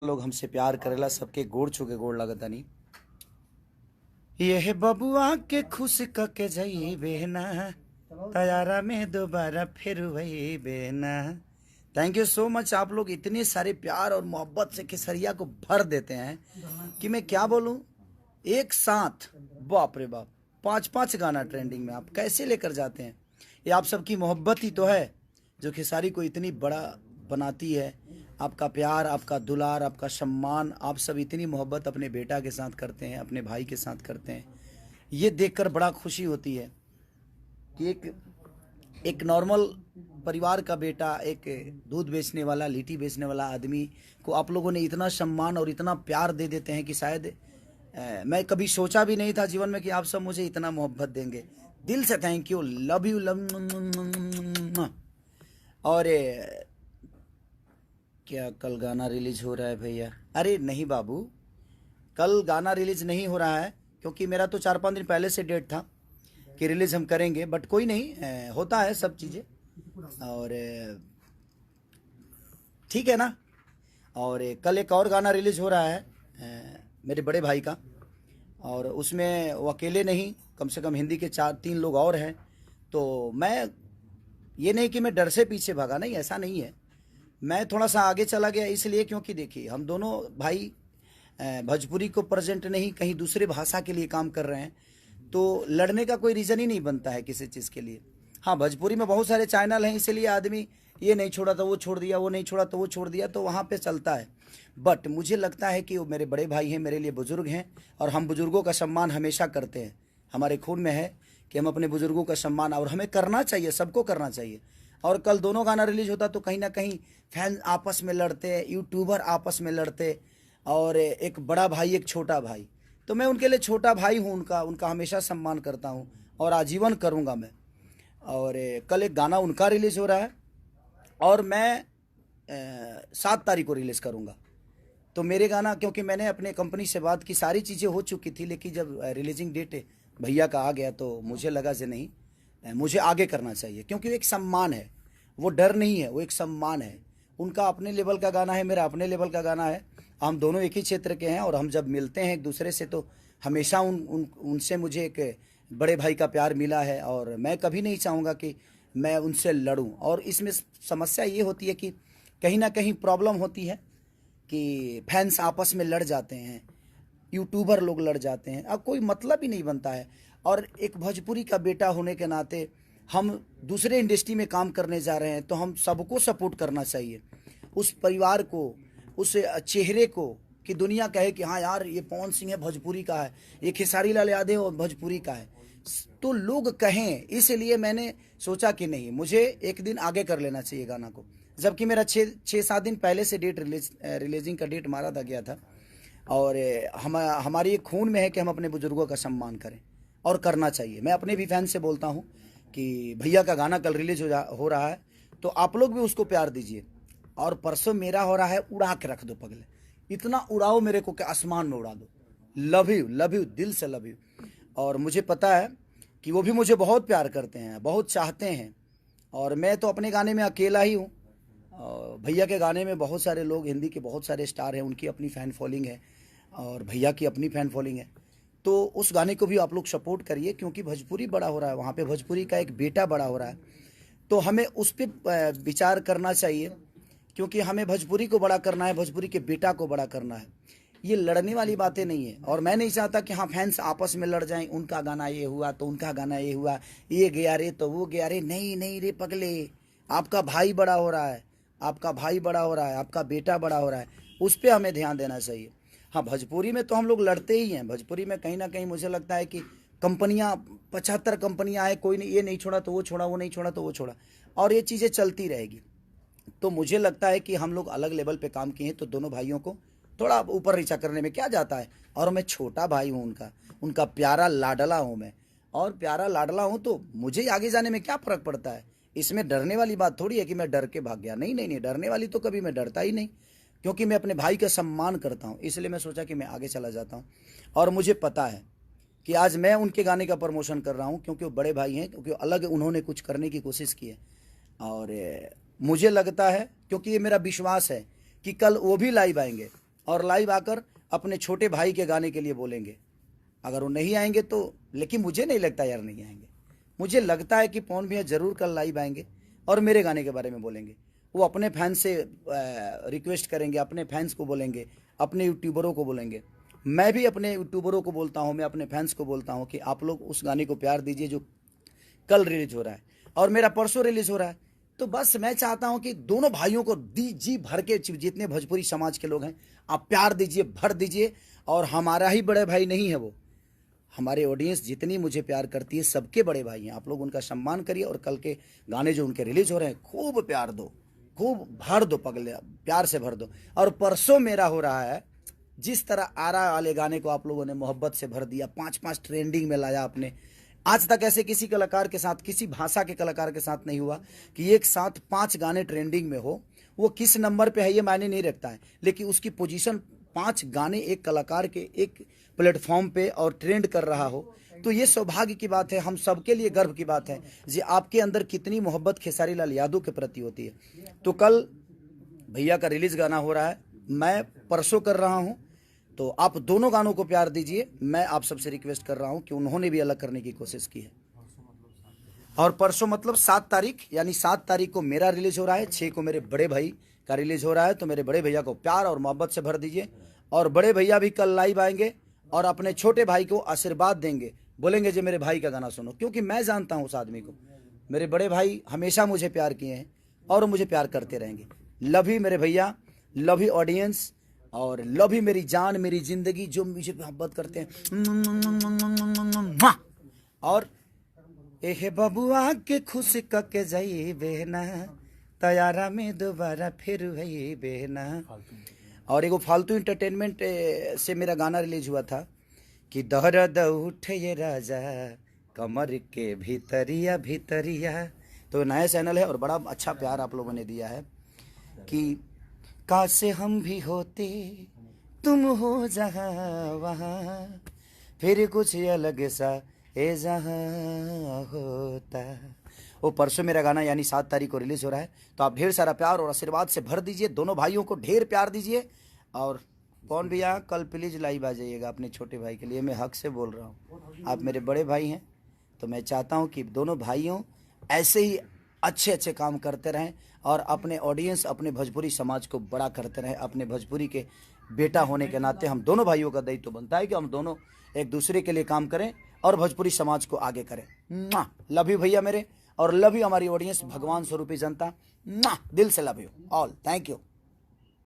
लोग हमसे प्यार करेला सबके गोड़ छू के गोड़ लगतानी। ये बबुआ के खुश कके जाई बेना तैयारा में दोबारा फिर वही बेना। Thank you so much. आप लोग इतने सारे प्यार और मोहब्बत से केसरिया को भर देते हैं कि मैं क्या बोलूं। एक साथ बाप रे बाप 5-5 गाना ट्रेंडिंग में आप कैसे लेकर जाते हैं। ये आप सबकी मोहब्बत ही तो है जो खेसारी को इतनी बड़ा बनाती है। आपका प्यार, आपका दुलार, आपका सम्मान, आप सब इतनी मोहब्बत अपने बेटा के साथ करते हैं, अपने भाई के साथ करते हैं। ये देखकर बड़ा खुशी होती है कि एक नॉर्मल परिवार का बेटा, एक दूध बेचने वाला, लिट्टी बेचने वाला आदमी को आप लोगों ने इतना सम्मान और इतना प्यार दे देते हैं कि शायद मैं कभी सोचा भी नहीं था जीवन में कि आप सब मुझे इतना मोहब्बत देंगे। दिल से thank you, love you, love. और क्या कल गाना रिलीज हो रहा है भैया? अरे नहीं बाबू, कल गाना रिलीज नहीं हो रहा है क्योंकि मेरा तो 4-5 दिन पहले से डेट था कि रिलीज हम करेंगे, बट कोई नहीं, होता है सब चीज़ें और ठीक है ना। और कल एक और गाना रिलीज हो रहा है मेरे बड़े भाई का, और उसमें वो अकेले नहीं, कम से कम हिंदी के 4-3 लोग और हैं। तो मैं ये नहीं कि मैं डर से पीछे भागा, नहीं, ऐसा नहीं है। मैं थोड़ा सा आगे चला गया इसलिए क्योंकि देखिए हम दोनों भाई भोजपुरी को प्रेजेंट नहीं कहीं दूसरे भाषा के लिए काम कर रहे हैं, तो लड़ने का कोई रीज़न ही नहीं बनता है किसी चीज़ के लिए। हाँ, भोजपुरी में बहुत सारे चैनल हैं, इसीलिए आदमी ये नहीं छोड़ा तो वो छोड़ दिया, वो नहीं छोड़ा तो वो छोड़ दिया, तो वहाँ पे चलता है। बट मुझे लगता है कि वो मेरे बड़े भाई हैं, मेरे लिए बुज़ुर्ग हैं, और हम बुज़ुर्गों का सम्मान हमेशा करते हैं। हमारे खून में है कि हम अपने बुज़ुर्गों का सम्मान, और हमें करना चाहिए, सबको करना चाहिए। और कल दोनों गाना रिलीज होता तो कहीं ना कहीं फैन आपस में लड़ते, यूट्यूबर आपस में लड़ते, और एक बड़ा भाई एक छोटा भाई, तो मैं उनके लिए छोटा भाई हूँ, उनका हमेशा सम्मान करता हूँ और आजीवन करूँगा मैं। और कल एक गाना उनका रिलीज़ हो रहा है और मैं 7 तारीख को रिलीज़ करूँगा। तो मेरे गाना, क्योंकि मैंने अपने कंपनी से बात की, सारी चीज़ें हो चुकी थी, लेकिन जब रिलीजिंग डेट भैया का आ गया तो मुझे लगा कि नहीं, मुझे आगे करना चाहिए, क्योंकि एक सम्मान है, वो डर नहीं है, वो एक सम्मान है। उनका अपने लेवल का गाना है, मेरा अपने लेवल का गाना है, हम दोनों एक ही क्षेत्र के हैं, और हम जब मिलते हैं एक दूसरे से तो हमेशा उनसे मुझे एक बड़े भाई का प्यार मिला है, और मैं कभी नहीं चाहूँगा कि मैं उनसे लड़ूं। और इसमें समस्या ये होती है कि कहीं ना कहीं प्रॉब्लम होती है कि फैंस आपस में लड़ जाते हैं, यूट्यूबर लोग लड़ जाते हैं, अब कोई मतलब ही नहीं बनता है। और एक भोजपुरी का बेटा होने के नाते हम दूसरे इंडस्ट्री में काम करने जा रहे हैं, तो हम सबको सपोर्ट करना चाहिए, उस परिवार को, उस चेहरे को, कि दुनिया कहे कि हाँ यार ये पवन सिंह है भोजपुरी का है, ये खेसारी लाल यादव भोजपुरी का है, तो लोग कहें। इसलिए मैंने सोचा कि नहीं, मुझे एक दिन आगे कर लेना चाहिए गाना को, जबकि मेरा 6-7 दिन पहले से डेट रिलीजिंग का डेट मारा था गया था। और हमारी एक खून में है कि हम अपने बुजुर्गों का सम्मान करें, और करना चाहिए। मैं अपने भी फैन से बोलता हूँ कि भैया का गाना कल रिलीज हो रहा है, तो आप लोग भी उसको प्यार दीजिए। और परसों मेरा हो रहा है, उड़ा के रख दो पगले, इतना उड़ाओ मेरे को कि आसमान में उड़ा दो। लव यू, दिल से लव यू। और मुझे पता है कि वो भी मुझे बहुत प्यार करते हैं, बहुत चाहते हैं, और मैं तो अपने गाने में अकेला ही हूँ। भैया के गाने में बहुत सारे लोग, हिंदी के बहुत सारे स्टार हैं, उनकी अपनी फ़ैन फॉलोइंग है, और भैया की अपनी फ़ैन फॉलोइंग है। तो उस गाने को भी आप लोग सपोर्ट करिए, क्योंकि भोजपुरी बड़ा हो रहा है, वहाँ पे भोजपुरी का एक बेटा बड़ा हो रहा है, तो हमें उस पर विचार करना चाहिए, क्योंकि हमें भोजपुरी को बड़ा करना है, भोजपुरी के बेटा को बड़ा करना है। ये लड़ने वाली बातें नहीं है, और मैं नहीं चाहता कि हाँ फैंस आपस में लड़ जाएं, उनका गाना ये हुआ तो उनका गाना ये हुआ, ये गया रे तो वो गया रे। नहीं नहीं रे पगले, आपका भाई बड़ा हो रहा है, आपका भाई बड़ा हो रहा है, आपका बेटा बड़ा हो रहा है, उस पर हमें ध्यान देना चाहिए। हाँ, भोजपुरी में तो हम लोग लड़ते ही हैं। भोजपुरी में कहीं ना कहीं मुझे लगता है कि कंपनियां, 75 कंपनियां आए, कोई नहीं, ये नहीं छोड़ा तो वो छोड़ा, वो नहीं छोड़ा तो वो छोड़ा, और ये चीज़ें चलती रहेगी। तो मुझे लगता है कि हम लोग अलग लेवल पे काम किए हैं, तो दोनों भाइयों को थोड़ा ऊपर नीचा करने में क्या जाता है। और मैं छोटा भाई हूँ उनका प्यारा लाडला हूँ मैं, और प्यारा लाडला हूँ, तो मुझे आगे जाने में क्या फ़र्क पड़ता है। इसमें डरने वाली बात थोड़ी है कि मैं डर के भाग गया, नहीं नहीं नहीं, डरने वाली तो कभी मैं डरता ही नहीं, क्योंकि मैं अपने भाई का सम्मान करता हूँ। इसलिए मैं सोचा कि मैं आगे चला जाता हूँ, और मुझे पता है कि आज मैं उनके गाने का प्रमोशन कर रहा हूँ, क्योंकि वो बड़े भाई हैं, क्योंकि अलग उन्होंने कुछ करने की कोशिश की है। और मुझे लगता है, क्योंकि ये मेरा विश्वास है कि कल वो भी लाइव आएंगे, और लाइव आकर अपने छोटे भाई के गाने के लिए बोलेंगे। अगर वो नहीं आएंगे तो, लेकिन मुझे नहीं लगता यार नहीं आएंगे। मुझे लगता है कि पवन भैया ज़रूर कल लाइव आएंगे और मेरे गाने के बारे में बोलेंगे। वो अपने फैंस से रिक्वेस्ट करेंगे, अपने फैंस को बोलेंगे, अपने यूट्यूबरों को बोलेंगे। मैं भी अपने यूट्यूबरों को बोलता हूँ, मैं अपने फैंस को बोलता हूँ कि आप लोग उस गाने को प्यार दीजिए जो कल रिलीज हो रहा है और मेरा परसों रिलीज हो रहा है। तो बस मैं चाहता हूं कि दोनों भाइयों को जी भर के, जितने भोजपुरी समाज के लोग हैं, आप प्यार दीजिए, भर दीजिए। और हमारा ही बड़े भाई नहीं है वो, हमारे ऑडियंस जितनी मुझे प्यार करती है सबके बड़े भाई हैं। आप लोग उनका सम्मान करिए और कल के गाने जो उनके रिलीज हो रहे हैं खूब प्यार दो, खूब भर दो, पगले प्यार से भर दो। और परसों मेरा हो रहा है, जिस तरह आरा वाले गाने को आप लोगों ने मोहब्बत से भर दिया, 5-5 ट्रेंडिंग में लाया आपने। आज तक ऐसे किसी कलाकार के साथ, किसी भाषा के कलाकार के साथ नहीं हुआ कि एक साथ 5 गाने ट्रेंडिंग में हो। वो किस नंबर पे है ये मायने नहीं रखता है, लेकिन उसकी पोजीशन 5 गाने एक कलाकार के एक प्लेटफॉर्म पे और ट्रेंड कर रहा हो, तो ये सौभाग्य की बात है, हम सबके लिए गर्व की बात है जी। आपके अंदर कितनी मोहब्बत खेसारी लाल यादव के प्रति होती है। तो कल भैया का रिलीज गाना हो रहा है, मैं परसों कर रहा हूँ, तो आप दोनों गानों को प्यार दीजिए। मैं आप सबसे रिक्वेस्ट कर रहा हूं कि उन्होंने भी अलग करने की कोशिश की है। और परसों मतलब 7 तारीख, यानी 7 तारीख को मेरा रिलीज हो रहा है, 6 को मेरे बड़े भाई का रिलीज हो रहा है। तो मेरे बड़े भैया को प्यार और मोहब्बत से भर दीजिए। और बड़े भैया भी कल लाइव आएंगे और अपने छोटे भाई को आशीर्वाद देंगे, बोलेंगे जो मेरे भाई का गाना सुनो, क्योंकि मैं जानता हूँ उस आदमी को। मेरे बड़े भाई हमेशा मुझे प्यार किए हैं और मुझे प्यार करते रहेंगे। लव यू मेरे भैया, लव यू ऑडियंस, और लव यू मेरी जान, मेरी जिंदगी, जो मुझे मोहब्बत करते हैं। और एहे बबुआ के खुश के जाई बेहना, तैयारा में दोबारा फिर वही बेहना। और एगो फालतू इंटरटेनमेंट से मेरा गाना रिलीज हुआ था कि दर्द उठे ये राजा कमर के भीतरिया भीतरिया। तो नया चैनल है और बड़ा अच्छा प्यार आप लोगों ने दिया है कि काश हम भी होते तुम हो जहाँ वहाँ, फिर कुछ अलग सा ए जहाँ होता। वो परसों मेरा गाना यानी 7 तारीख को रिलीज हो रहा है। तो आप ढेर सारा प्यार और आशीर्वाद से भर दीजिए, दोनों भाइयों को ढेर प्यार दीजिए। और कौन भैया कल प्लीज लाइव आ जाइएगा अपने छोटे भाई के लिए, मैं हक से बोल रहा हूँ, आप मेरे बड़े भाई हैं। तो मैं चाहता हूँ कि दोनों भाइयों ऐसे ही अच्छे अच्छे काम करते रहें और अपने ऑडियंस, अपने भोजपुरी समाज को बड़ा करते रहें। अपने भोजपुरी के बेटा होने के नाते हम दोनों भाइयों का दायित्व बनता है कि हम दोनों एक दूसरे के लिए काम करें और भोजपुरी समाज को आगे करें। लव यू भैया मेरे, और लव यू हमारी ऑडियंस, भगवान स्वरूपी जनता, दिल से love you all, thank you.